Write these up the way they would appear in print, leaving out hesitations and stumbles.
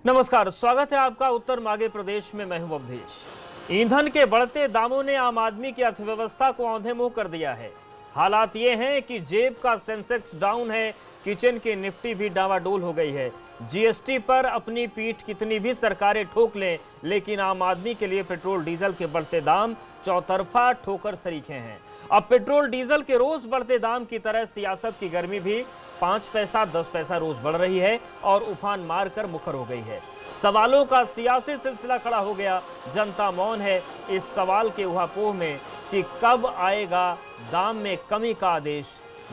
नमस्कार, स्वागत है आपका उत्तर मागे प्रदेश में। मैं हूं अवधेश। ईंधन के बढ़ते दामों ने आम आदमी की अर्थव्यवस्था को औंधे मुंह कर दिया है। हालात ये हैं कि जेब का सेंसेक्स डाउन है, किचन की निफ्टी भी डावाडोल हो गई है। जीएसटी पर अपनी पीठ कितनी भी सरकारें ठोक लें, लेकिन आम आदमी के लिए पेट्रोल डीजल के बढ़ते दाम चौतरफा ठोकर सरीखे हैं। अब पेट्रोल डीजल के रोज बढ़ते दाम की तरह सियासत की गर्मी भी 5 पैसा 10 पैसा रोज बढ़ रही है और उफान मारकर मुखर हो गई है। सवालों का सियासी सिलसिला खड़ा हो गया। जनता मौन है इस सवाल के उहापोह में कि कब आएगा दाम में कमी का आदेश।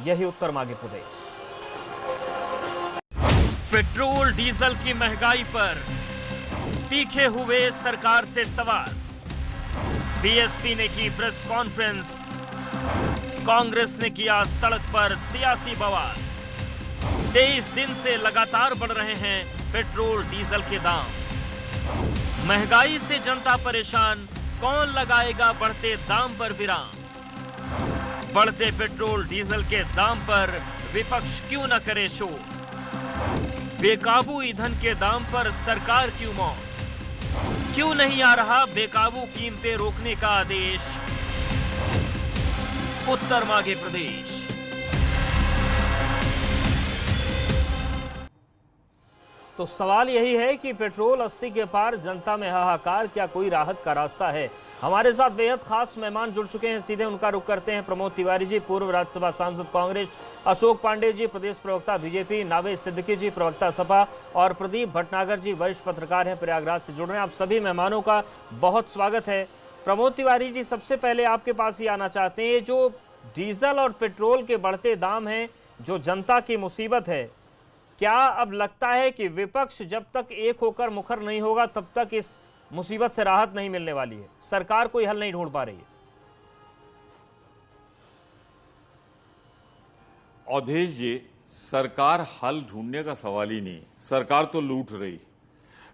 यही उत्तर मांगे प्रदेश। पेट्रोल डीजल की महंगाई पर तीखे हुए सरकार से सवाल। बीएसपी ने की प्रेस कॉन्फ्रेंस, कांग्रेस ने किया सड़क पर सियासी बवाल। 23 दिन से लगातार बढ़ रहे हैं पेट्रोल डीजल के दाम। महंगाई से जनता परेशान, कौन लगाएगा बढ़ते दाम पर विराम। बढ़ते पेट्रोल डीजल के दाम पर विपक्ष क्यों न करे शोर। बेकाबू ईंधन के दाम पर सरकार क्यों मौन। क्यों नहीं आ रहा बेकाबू कीमतें रोकने का आदेश। उत्तर मांगे प्रदेश। तो सवाल यही है कि पेट्रोल 80 के पार, जनता में हाहाकार, क्या कोई राहत का रास्ता है। हमारे साथ बेहद खास मेहमान जुड़ चुके हैं, सीधे उनका रुख करते हैं। प्रमोद तिवारी जी, पूर्व राज्यसभा सांसद कांग्रेस, अशोक पांडे जी, प्रदेश प्रवक्ता बीजेपी, नावेद सिद्दीकी जी, प्रवक्ता सपा, और प्रदीप भटनागर जी, वरिष्ठ पत्रकार हैं, प्रयागराज से जुड़ रहे हैं। आप सभी मेहमानों का बहुत स्वागत है। प्रमोद तिवारी जी, सबसे पहले आपके पास ही आना चाहते हैं। जो डीजल और पेट्रोल के बढ़ते दाम हैं, जो जनता की मुसीबत है, क्या अब लगता है कि विपक्ष जब तक एक होकर मुखर नहीं होगा तब तक इस मुसीबत से राहत नहीं मिलने वाली है? सरकार कोई हल नहीं ढूंढ पा रही है। अवधेश जी, सरकार हल ढूंढने का सवाल ही नहीं, सरकार तो लूट रही।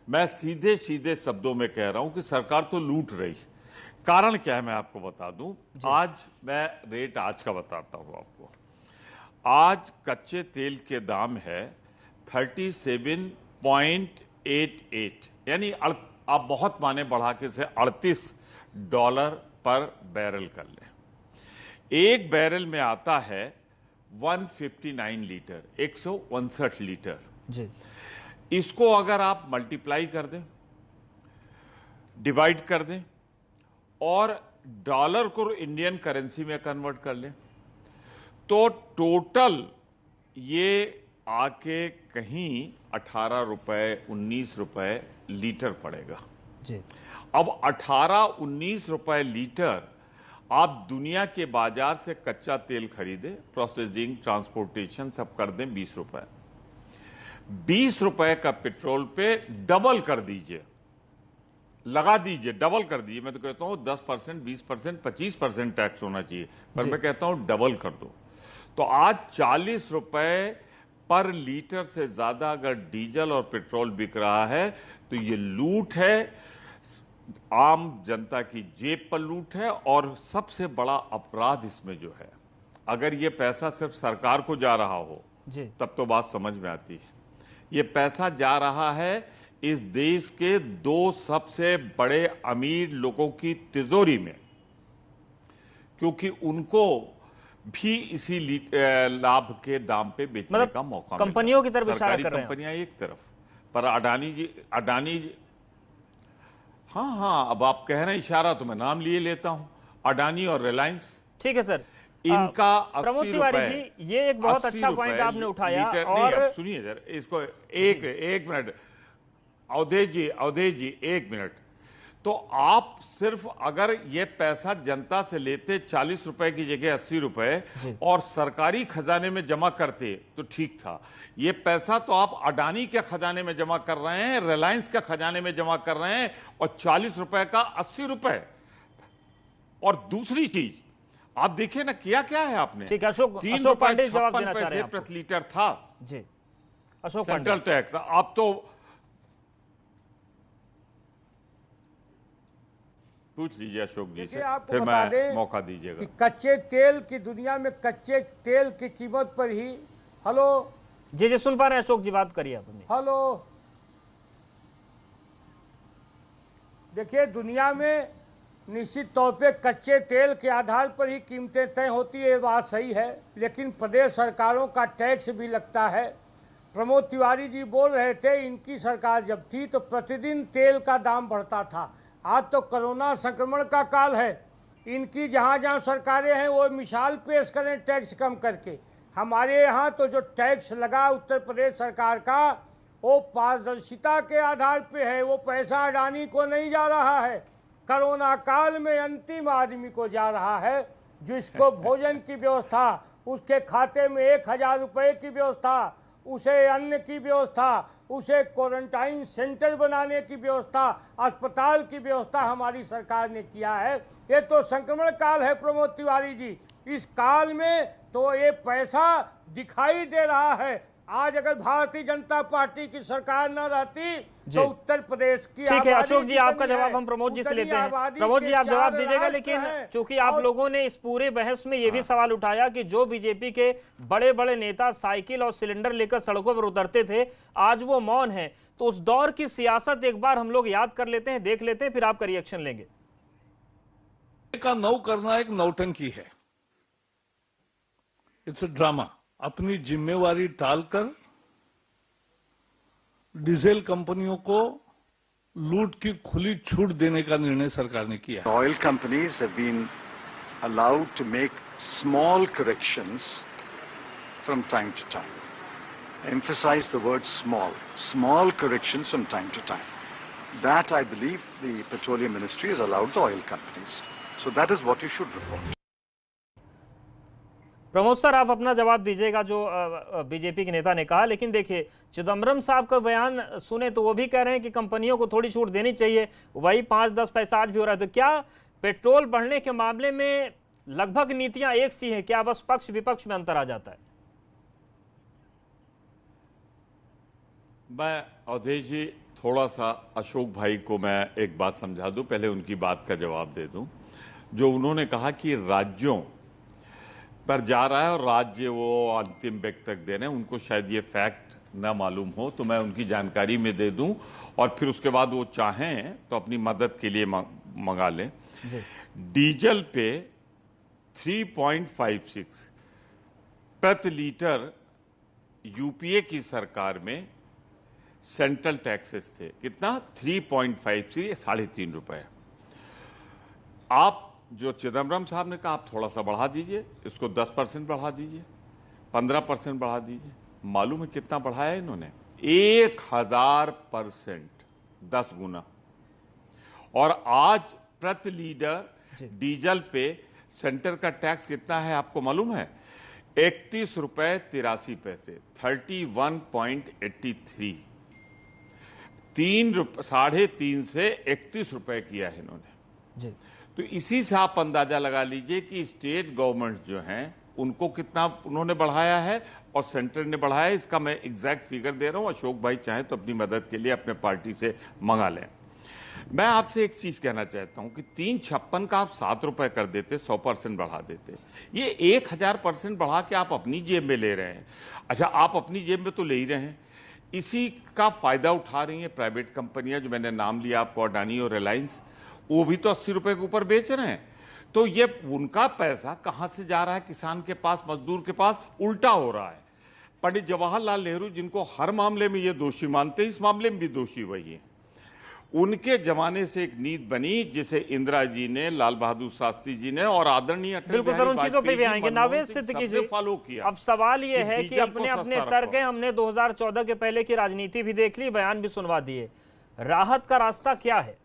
मैं सीधे सीधे शब्दों में कह रहा हूं कि सरकार तो लूट रही। कारण क्या है मैं आपको बता दूं। आज मैं रेट आज का बताता हूं आपको। आज कच्चे तेल के दाम है 37.88, यानी आप बहुत माने बढ़ा के से $38 पर बैरल कर लें। एक बैरल में आता है 159 लीटर, 159 लीटर जी। इसको अगर आप मल्टीप्लाई कर दें, डिवाइड कर दें और डॉलर को इंडियन करेंसी में कन्वर्ट कर लें, तो टोटल ये आके कहीं 18 रुपए 19 रुपए लीटर पड़ेगा जी। अब 18-19 रुपए लीटर आप दुनिया के बाजार से कच्चा तेल खरीदे, प्रोसेसिंग, ट्रांसपोर्टेशन सब कर दें 20 रुपए। 20 रुपए का पेट्रोल पे डबल कर दीजिए, लगा दीजिए, डबल कर दीजिए। मैं तो कहता हूं 10%, 20%, 25% टैक्स होना चाहिए, पर मैं कहता हूं डबल कर दो। तो आज 40 रुपए पर लीटर से ज्यादा अगर डीजल और पेट्रोल बिक रहा है तो ये लूट है, आम जनता की जेब पर लूट है। और सबसे बड़ा अपराध इसमें जो है, अगर ये पैसा सिर्फ सरकार को जा रहा हो जी, तब तो बात समझ में आती है। ये पैसा जा रहा है इस देश के 2 सबसे बड़े अमीर लोगों की तिजोरी में, क्योंकि उनको भी इसी लाभ के दाम पे बेचने का मौका मिला। कंपनियों की तरफ इशारा कर रहे हैं। कंपनियां एक तरफ, पर अडानी जी हाँ, अब आप कह रहे हैं इशारा, तो मैं नाम लिए लेता हूं, अडानी और रिलायंस। ठीक है सर, इनका प्रमोद 80 तिवारी रुपए, जी, ये एक बहुत अच्छा पॉइंट आपने उठाया। और सुनिए जरा इसको, एक मिनट अवधेश जी, एक मिनट। तो आप सिर्फ अगर ये पैसा जनता से लेते 40 रुपए की जगह 80 रुपए और सरकारी खजाने में जमा करते तो ठीक था। ये पैसा तो आप अडानी के खजाने में जमा कर रहे हैं, रिलायंस के खजाने में जमा कर रहे हैं, और 40 रुपए का 80 रुपए। और दूसरी चीज आप देखिए ना, किया क्या है आपने। ठीक है, अशोक 3 पांडे रुपए जवाब 56 देना चाह रहे पैसे हैं प्रति लीटर था जी। Ashok central Pandey, tax. आप तो पूछ लीजिए अशोक जी से, फिर मैं मौका दीजिएगा। कि कच्चे तेल की दुनिया में कच्चे तेल की कीमत पर ही, हेलो जी सुन पा रहे हैं अशोक जी, बात करिए आप। हेलो देखिए, दुनिया में निश्चित तौर पे कच्चे तेल के आधार पर ही कीमतें तय होती है, ये बात सही है, लेकिन प्रदेश सरकारों का टैक्स भी लगता है। प्रमोद तिवारी जी बोल रहे थे, इनकी सरकार जब थी तो प्रतिदिन तेल का दाम बढ़ता था। आज तो कोरोना संक्रमण का काल है, इनकी जहाँ जहाँ सरकारें हैं वो मिसाल पेश करें टैक्स कम करके। हमारे यहाँ तो जो टैक्स लगा उत्तर प्रदेश सरकार का, वो पारदर्शिता के आधार पे है, वो पैसा अडानी को नहीं जा रहा है, कोरोना काल में अंतिम आदमी को जा रहा है, जिसको भोजन की व्यवस्था, उसके खाते में 1000 रुपये की व्यवस्था, उसे अन्न की व्यवस्था, उसे क्वारंटाइन सेंटर बनाने की व्यवस्था, अस्पताल की व्यवस्था हमारी सरकार ने किया है। ये तो संक्रमण काल है प्रमोद तिवारी जी, इस काल में तो ये पैसा दिखाई दे रहा है। आज अगर भारतीय जनता पार्टी की सरकार न रहती तो उत्तर प्रदेश की ठीक है अशोक जी, आपका जवाब हम प्रमोद जी से लेते हैं। प्रमोद जी, आप जवाब दीजिएगा, लेकिन चूंकि आप लोगों ने इस पूरे बहस में ये भी सवाल उठाया कि जो बीजेपी के बड़े बड़े नेता साइकिल और सिलेंडर लेकर सड़कों पर उतरते थे, आज वो मौन है, तो उस दौर की सियासत एक बार हम लोग याद कर लेते हैं, देख लेते हैं, फिर आपका रिएक्शन लेंगे। का नौ करना एक नौटंकी है, इट्स अ ड्रामा। अपनी जिम्मेवारी टालकर डीजल कंपनियों को लूट की खुली छूट देने का निर्णय सरकार ने किया। Oil companies have been allowed to make small corrections from time to time. Emphasize the word small. Small corrections from time to time. That I believe the Petroleum Ministry has allowed the oil companies. So that is what you should report. Pramod sir, आप अपना जवाब दीजिएगा जो BJP के नेता ने कहा, लेकिन देखिए चिदम्बरम साहब का बयान सुने तो वो भी कह रहे हैं कि कंपनियों को थोड़ी छूट देनी चाहिए, वही 5-10 पैसा आज भी हो रहा है। तो क्या पेट्रोल बढ़ने के मामले में लगभग नीतियां एक सी हैं, क्या बस पक्ष विपक्ष में अंतर आ जाता है? मैं अवधेश जी थोड़ा सा अशोक भाई को मैं एक बात समझा दूं, पहले उनकी बात का जवाब दे दूं। जो उन्होंने कहा कि राज्यों पर जा रहा है और राज्य वो अंतिम व्यक्ति तक दे रहे हैं, उनको शायद ये फैक्ट ना मालूम हो, तो मैं उनकी जानकारी में दे दूं और फिर उसके बाद वो चाहें तो अपनी मदद के लिए मंगा लें। डीजल पे 3.56 प्रति लीटर यूपीए की सरकार में सेंट्रल टैक्सेस थे, कितना 3.53, 3.5 रुपए। आप जो चिदम्बरम साहब ने कहा आप थोड़ा सा बढ़ा दीजिए, इसको 10% बढ़ा दीजिए, 15% बढ़ा दीजिए। मालूम है कितना बढ़ाया इन्होंने? 1000%, 10 गुना। और आज प्रति लीटर डीजल पे सेंटर का टैक्स कितना है आपको मालूम है? 31 रुपए 83 पैसे, 31.83। 3.5 से 31 रुपए किया है इन्होंने जी। तो इसी से आप अंदाजा लगा लीजिए कि स्टेट गवर्नमेंट जो हैं उनको कितना उन्होंने बढ़ाया है और सेंटर ने बढ़ाया है। इसका मैं एग्जैक्ट फिगर दे रहा हूं, अशोक भाई चाहें तो अपनी मदद के लिए अपने पार्टी से मंगा लें। मैं आपसे एक चीज कहना चाहता हूं कि 3.56 का आप 7 रुपए कर देते, 100% बढ़ा देते, ये 1000% बढ़ा के आप अपनी जेब में ले रहे हैं। अच्छा, आप अपनी जेब में तो ले ही रहे हैं, इसी का फायदा उठा रही हैं प्राइवेट कंपनियां, जो मैंने नाम लिया आपको, अडानी और रिलायंस, वो भी तो 80 रुपए के ऊपर बेच रहे हैं। तो ये उनका पैसा कहां से जा रहा है? किसान के पास, मजदूर के पास, उल्टा हो रहा है। पंडित जवाहरलाल नेहरू, जिनको हर मामले में ये दोषी मानते हैं, इस मामले में भी दोषी वही है। उनके जमाने से एक नीति बनी जिसे इंदिरा जी ने, लाल बहादुर शास्त्री जी ने और आदरणीय अटल बिहारी वाजपेयी ने फॉलो किया। अब सवाल ये है कि अपने अपने तर्क हैं, हमने 2014 के पहले की राजनीति भी देख ली, बयान भी सुनवा दिए, राहत का रास्ता क्या है?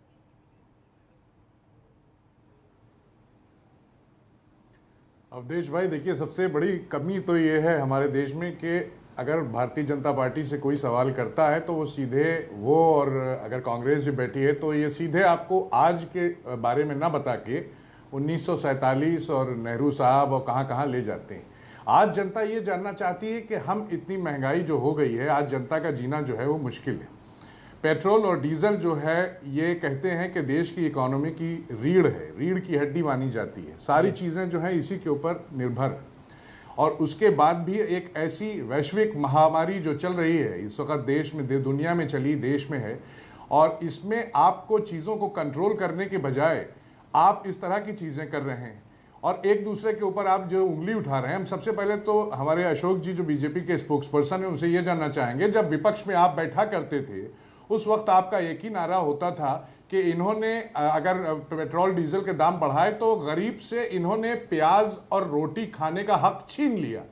अवधेश भाई, देखिए सबसे बड़ी कमी तो ये है हमारे देश में कि अगर भारतीय जनता पार्टी से कोई सवाल करता है तो वो सीधे वो, और अगर कांग्रेस भी बैठी है तो ये सीधे आपको आज के बारे में ना बता के 1947 और नेहरू साहब और कहाँ कहाँ ले जाते हैं। आज जनता ये जानना चाहती है कि हम इतनी महंगाई जो हो गई है, आज जनता का जीना जो है वो मुश्किल है। पेट्रोल और डीजल जो है ये कहते हैं कि देश की इकोनॉमी की रीढ़ है, रीढ़ की हड्डी मानी जाती है, सारी चीज़ें जो हैं इसी के ऊपर निर्भर है। और उसके बाद भी एक ऐसी वैश्विक महामारी जो चल रही है इस वक्त देश में, दुनिया में चली, देश में है, और इसमें आपको चीज़ों को कंट्रोल करने के बजाय आप इस तरह की चीज़ें कर रहे हैं और एक दूसरे के ऊपर आप जो उंगली उठा रहे हैं। हम सबसे पहले तो हमारे अशोक जी जो बीजेपी के स्पोक्स पर्सन है उनसे ये जानना चाहेंगे, जब विपक्ष में आप बैठा करते थे उस वक्त आपका एक ही नारा होता था कि इन्होंने अगर पेट्रोल डीजल के दाम बढ़ाए तो गरीब से इन्होंने प्याज और रोटी खाने का हक छीन लिया।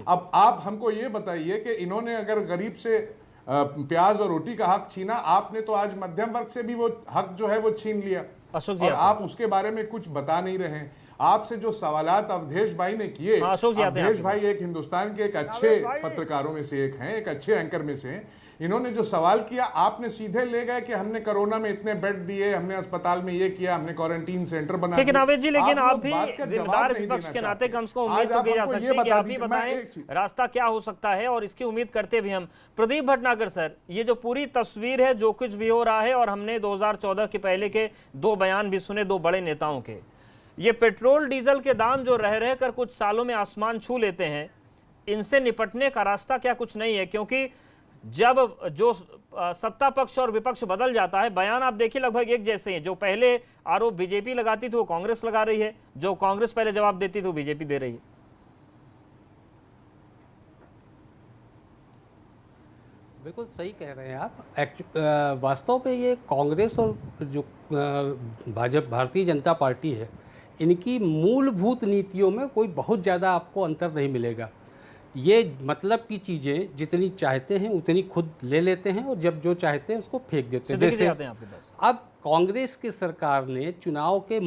अब आप हमको ये बताइए कि इन्होंने अगर गरीब से प्याज और रोटी का हक छीना, आपने तो आज मध्यम वर्ग से भी वो हक जो है वो छीन लिया और आप उसके बारे में कुछ बता नहीं रहे हैं। आपसे जो सवालात अवधेश भाई ने किए, अवधेश भाई एक हिंदुस्तान के एक अच्छे पत्रकारों में से एक हैं, एक अच्छे एंकर में से हैं। इन्होंने जो सवाल किया आपने सीधे ले गए कि हमने कोरोना में इतने बेड दिए, हमने अस्पताल में ये किया, हमने क्वारंटीन सेंटर बना दिए। नावेद जी, लेकिन आप भी जिम्मेदार विपक्ष के नाते कम से कम उम्मीद तो की जा सकती है कि आप भी बताएं रास्ता क्या हो सकता है, और इसकी उम्मीद करते भी हम। प्रदीप भटनागर सर, ये जो पूरी तस्वीर है, जो कुछ भी हो रहा है, और हमने 2014 के पहले के 2 बयान भी सुने 2 बड़े नेताओं के, ये पेट्रोल डीजल के दाम जो रह रहे कर कुछ सालों में आसमान छू लेते हैं, इनसे निपटने का रास्ता क्या कुछ नहीं है? क्योंकि जब जो सत्ता पक्ष और विपक्ष बदल जाता है, बयान आप देखिए लगभग एक जैसे हैं। जो पहले आरोप बीजेपी लगाती थी वो कांग्रेस लगा रही है, जो कांग्रेस पहले जवाब देती थी वो बीजेपी दे रही है। बिल्कुल सही कह रहे हैं आप। वास्तव में ये कांग्रेस और जो भाजपा भारतीय जनता पार्टी है, इनकी मूलभूत नीतियों में कोई बहुत ज़्यादा आपको अंतर नहीं मिलेगा। ये मतलब की चीज़ें जितनी चाहते हैं उतनी खुद ले लेते हैं और जब जो चाहते हैं उसको फेंक देते हैं। जैसे अब कांग्रेस की सरकार ने चुनाव के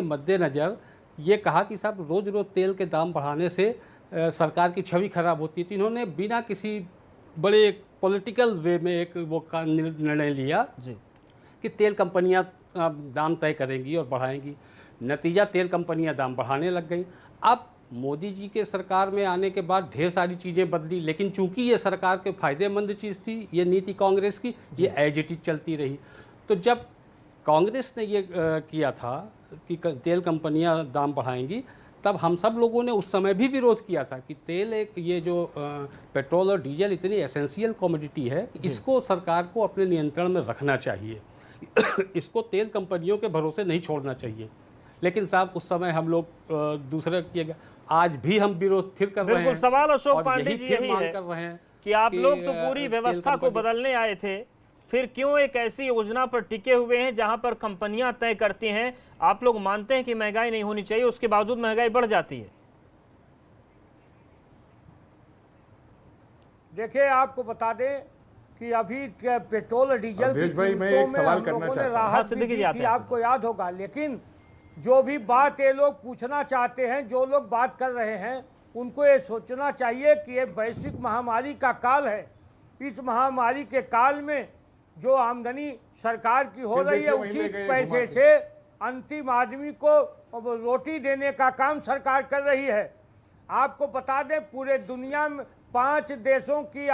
मद्देनज़र ये कहा कि साहब रोज़ रोज़ तेल के दाम बढ़ाने से सरकार की छवि खराब होती थी। इन्होंने बिना किसी बड़े पॉलिटिकल वे में एक वो निर्णय लिया कि तेल कंपनियां दाम तय करेंगी और बढ़ाएंगी। नतीजा तेल कंपनियां दाम बढ़ाने लग गई। अब मोदी जी के सरकार में आने के बाद ढेर सारी चीज़ें बदली, लेकिन चूंकि ये सरकार के फ़ायदेमंद चीज़ थी, ये नीति कांग्रेस की, ये एज इट इज चलती रही। तो जब कांग्रेस ने ये किया था कि तेल कंपनियां दाम बढ़ाएंगी, तब हम सब लोगों ने उस समय भी विरोध किया था कि तेल ये जो पेट्रोल और डीजल इतनी एसेंशियल कमोडिटी है, इसको सरकार को अपने नियंत्रण में रखना चाहिए। इसको तेल कंपनियों के भरोसे नहीं छोड़ना चाहिए। लेकिन साहब उस समय हम लोग दूसरे किए, आज भी हम विरोध फिर कर रहे हैं। सवाल अशोक पांडे जी यही है कर रहे हैं कि आप लोग तो पूरी व्यवस्था को बदलने आए थे, फिर क्यों एक ऐसी योजना पर टिके हुए हैं जहां पर कंपनियां तय करती हैं? आप लोग मानते हैं कि महंगाई नहीं होनी चाहिए, उसके बावजूद महंगाई बढ़ जाती है। देखिए, आपको बता दें कि अभी पेट्रोल और डीजल की भाई मैं एक सवाल करना चाहता हूं, आपको याद होगा। लेकिन जो भी बात ये लोग पूछना चाहते हैं, जो लोग बात कर रहे हैं, उनको ये सोचना चाहिए कि ये वैश्विक महामारी का काल है। इस महामारी के काल में जो आमदनी सरकार की हो रही है, उसी पैसे से अंतिम आदमी को रोटी देने का काम सरकार कर रही है। आपको बता दें, पूरे दुनिया में 5 देशों की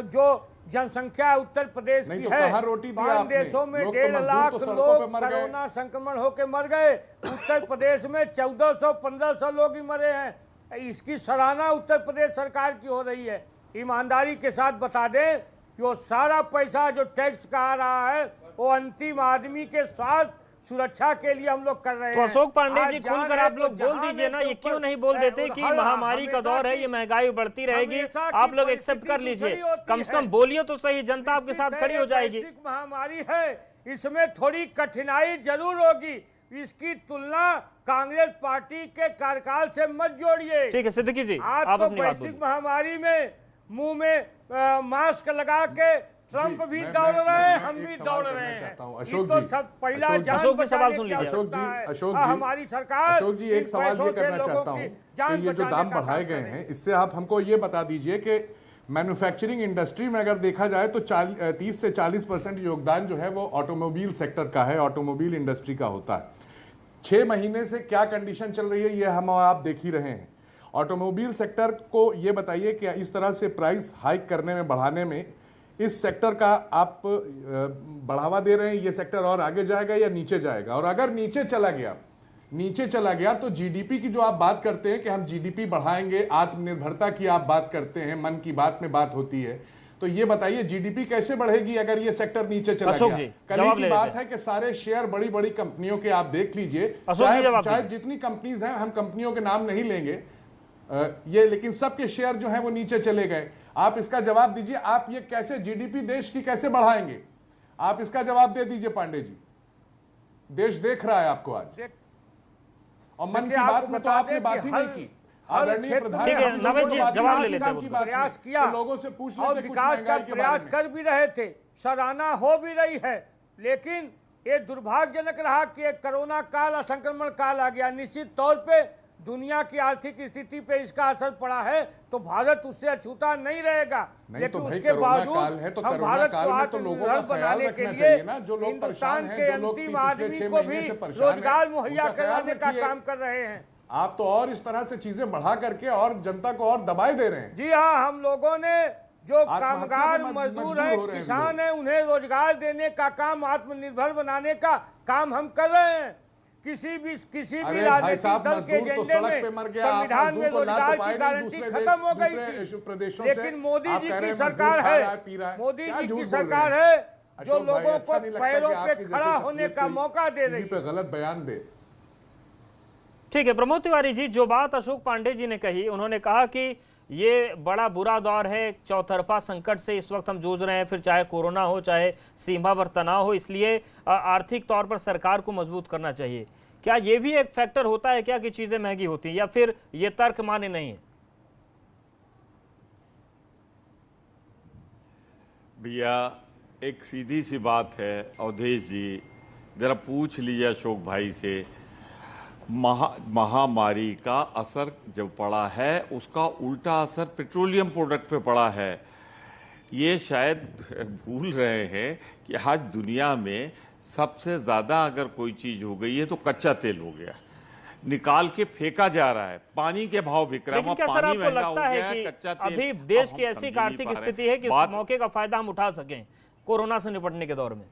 जो जनसंख्या उत्तर प्रदेश की है, 5 देशों में 1.5 लाख लोग कोरोना संक्रमण होकर मर गए। उत्तर प्रदेश में 1400-1500 लोग ही मरे हैं। इसकी सराहना उत्तर प्रदेश सरकार की हो रही है। ईमानदारी के साथ बता दें कि वो सारा पैसा जो टैक्स का आ रहा है, वो अंतिम आदमी के साथ सुरक्षा के लिए हम लोग कर रहे हैं। तो अशोक पांडे जी, खुलकर आप लोग बोल दीजिए ना, ये क्यों नहीं बोल देते कि महामारी का दौर है, ये महंगाई बढ़ती रहेगी, आप लोग एक्सेप्ट कर लीजिए, कम से कम बोलिए तो सही, जनता आपके साथ खड़ी हो जाएगी। महामारी है, इसमें थोड़ी कठिनाई जरूर होगी, इसकी तुलना कांग्रेस पार्टी के कार्यकाल से मत जोड़िए। ठीक है सिद्दीकी जी, आप तो वैश्विक महामारी में मुंह में मास्क लगा के ट्रंप भी दौड़ रहे हैं, हम भी दौड़ रहे हैं। अशोक तो जी, सब पहला सवाल सुन लीजिए। अशोक जी, हमारी सरकार, अशोक जी एक सवाल ये करना चाहता हूँ कि ये जो दाम बढ़ाए गए हैं, इससे आप हमको ये बता दीजिए कि मैन्युफैक्चरिंग इंडस्ट्री में अगर देखा जाए तो 30 से 40% योगदान जो है वो ऑटोमोबाइल सेक्टर का है, ऑटोमोबाइल इंडस्ट्री का होता है। 6 महीने से क्या कंडीशन चल रही है ये हम आप देख ही रहे हैं। ऑटोमोबाइल सेक्टर को ये बताइए कि इस तरह से प्राइस हाइक करने में, बढ़ाने में, इस सेक्टर का आप बढ़ावा दे रहे हैं, ये सेक्टर और आगे जाएगा या नीचे जाएगा? और अगर नीचे चला गया तो जीडीपी की जो आप बात करते हैं कि हम जीडीपी बढ़ाएंगे, आत्मनिर्भरता की आप बात करते हैं, मन की बात में बात होती है, तो ये बताइए जीडीपी कैसे बढ़ेगी अगर ये सेक्टर नीचे चला अशोक गया? जी, कल जवाब की ले बात लेते है कि सारे शेयर बड़ी बड़ी कंपनियों के आप देख लीजिए, अशोक जी, जवाब चाहे दीजिए। जितनी कंपनीज हैं, हम कंपनियों के नाम नहीं लेंगे ये, लेकिन सबके शेयर जो है वो नीचे चले गए। आप इसका जवाब दीजिए, आप ये कैसे जीडीपी देश की कैसे बढ़ाएंगे? आप इसका जवाब दे दीजिए पांडे जी। देश देख रहा है आपको आज, और मन की बात में तो आपने बात ही नहीं की। आदरणीय प्रधानमंत्री जवाब ले लेते हैं। प्रयास किया, लोगों से पूछ और लेते कुछ विकास का महंगाई के प्रयास बारे में। कर भी रहे थे, सराहना हो भी रही है, लेकिन ये दुर्भाग्यजनक रहा कि एक कोरोना काल, असंक्रमण काल आ गया। निश्चित तौर पे दुनिया की आर्थिक स्थिति पे इसका असर पड़ा है, तो भारत उससे अछूता नहीं रहेगा। नहीं तो भाई उसके कोरोना बावजूद काल है, तो हम कोरोना भारत काल को में तो लोगों का आत्मनिर्भर ख्याल बनाने रखना के चाहिए लिए ना। जो लोग परेशान हिंदुस्तान हैं, के जो लोग अंतिम पिछले आदमी 6 को महीने भी से परेशान हैं, रोजगार मुहैया उनका ख्याल कराने का रखिए। काम कर रहे हैं। आप तो और इस तरह से चीजें बढ़ा करके और जनता को और दबाए दे रहे हैं। जी हाँ, हम लोगों ने जो आत्महत्या कामगार पे मजदूर मजबूर हैं, हो रहे हैं किसान लोग। हैं, उन्हें रोजगार देने का काम, आत्मनिर्भर बनाने का काम हम कर रहे हैं। किसी भी अरे भाई राजनीतिक साहब, दल के मजदूर तो एजेंडे सड़क पे में मर गया, आप संविधान में मजदूर को ला तो रोजगार पाए की नहीं, गारंटी दूसरे खत्म हो गई दूसरे थी। प्रदेशों से लेकिन मोदी आप जी कह रहे की हैं सरकार मजदूर खा रहा है, पी रहा है। मोदी क्या जी झूठ की बोल रहे सरकार हैं? है जो अशोक भाई, लोगों अच्छा को नहीं लगता कि पैरों पे आपकी जैसी खड़ा होने शख्सियत का कोई मौका दे टीवी रही पे गलत बयान दे। ठीक है प्रमोद तिवारी जी, जो बात अशोक पांडे जी ने कही, उन्होंने कहा कि ये बड़ा बुरा दौर है, चौतरफा संकट से इस वक्त हम जूझ रहे हैं, फिर चाहे कोरोना हो, चाहे सीमा पर तनाव हो, इसलिए आर्थिक तौर पर सरकार को मजबूत करना चाहिए। क्या ये भी एक फैक्टर होता है क्या कि चीजें महंगी होती हैं, या फिर ये तर्क मान्य नहीं है? भैया एक सीधी सी बात है अवधेश जी, जरा पूछ लीजिए अशोक भाई से, महामारी का असर जो पड़ा है उसका उल्टा असर पेट्रोलियम प्रोडक्ट पे पड़ा है। ये शायद भूल रहे हैं कि आज दुनिया में सबसे ज्यादा अगर कोई चीज हो गई है तो कच्चा तेल हो गया, निकाल के फेंका जा रहा है, पानी के भाव बिक रहा है। लेकिन क्या सर पानी आपको महंगा लगता हो है गया है, कि कच्चा तेल अभी अब देश हम की ऐसी समझ एक नहीं आर्थिक पा रहे। स्थिति है कि बात- इस मौके का फायदा हम उठा सकें कोरोना से निपटने के दौर में,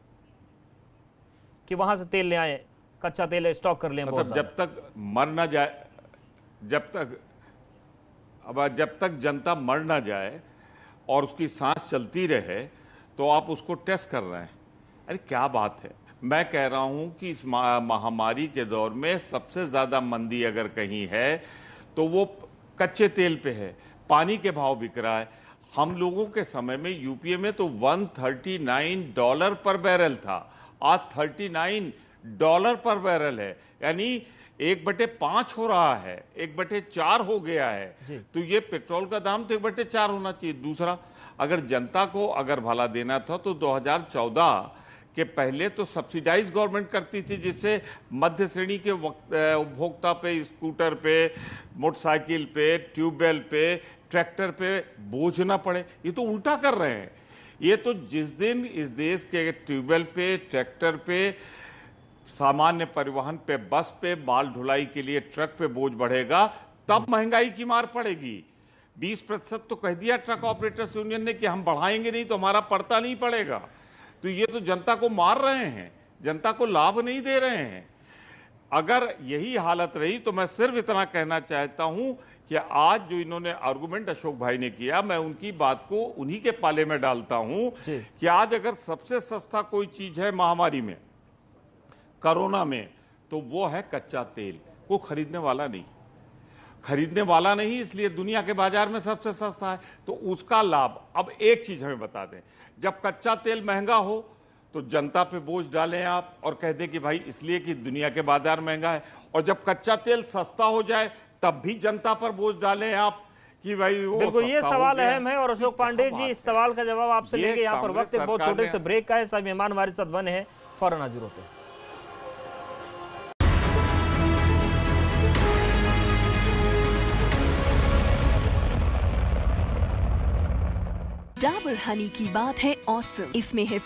कि वहां से तेल ले आए, कच्चा तेल स्टॉक कर लें? मतलब जब तक मर ना जाए, जब तक जनता मर ना जाए और उसकी सांस चलती रहे तो आप उसको टेस्ट कर रहे हैं। अरे क्या बात है। मैं कह रहा हूं कि इस महामारी के दौर में सबसे ज्यादा मंदी अगर कहीं है तो वो कच्चे तेल पे है। पानी के भाव बिक रहा है। हम लोगों के समय में यूपीए में तो $139 पर बैरल था, आज $39 पर बैरल है, यानी 1/5 हो रहा है, 1/4 हो गया है। तो ये पेट्रोल का दाम तो 1/4 होना चाहिए। दूसरा, अगर जनता को अगर भला देना था तो 2014 के पहले तो सब्सिडाइज गवर्नमेंट करती थी, जिससे मध्य श्रेणी के उपभोक्ता पे, स्कूटर पे, मोटरसाइकिल पे, ट्यूबवेल पे, ट्रैक्टर पे बोझ ना पड़े। ये तो उल्टा कर रहे हैं। ये तो जिस दिन इस देश के ट्यूबवेल पे, ट्रैक्टर पे, सामान्य परिवहन पे, बस पे, माल ढुलाई के लिए ट्रक पे बोझ बढ़ेगा, तब महंगाई की मार पड़ेगी। 20% तो कह दिया ट्रक ऑपरेटर्स यूनियन ने कि हम बढ़ाएंगे नहीं तो हमारा पड़ता नहीं पड़ेगा। तो ये तो जनता को मार रहे हैं, जनता को लाभ नहीं दे रहे हैं। अगर यही हालत रही तो मैं सिर्फ इतना कहना चाहता हूं कि आज जो इन्होंने आर्गुमेंट अशोक भाई ने किया, मैं उनकी बात को उन्हीं के पाले में डालता हूं कि आज अगर सबसे सस्ता कोई चीज है महामारी में, कोरोना में, तो वो है कच्चा तेल। को खरीदने वाला नहीं, इसलिए दुनिया के बाजार में सबसे सस्ता है। तो उसका लाभ, अब एक चीज हमें बता दें, जब कच्चा तेल महंगा हो तो जनता पे बोझ डालें आप और कह दें कि भाई इसलिए कि दुनिया के बाजार महंगा है, और जब कच्चा तेल सस्ता हो जाए तब भी जनता पर बोझ डालें आप कि भाई वो बिल्कुल, ये सस्ता हो सवाल गया। अहम है। और अशोक पांडे जी, इस सवाल का जवाब आपसे ये लेंगे। यहाँ पर कांग्रेस वक्त एक बहुत सरकार छोटे ने- से ब्रेक का है। सभी मेहमान हमारे साथ बने हैं, फौरन हाजिर होते हैं। डाबर हनी की बात है ऑसम। इसमें है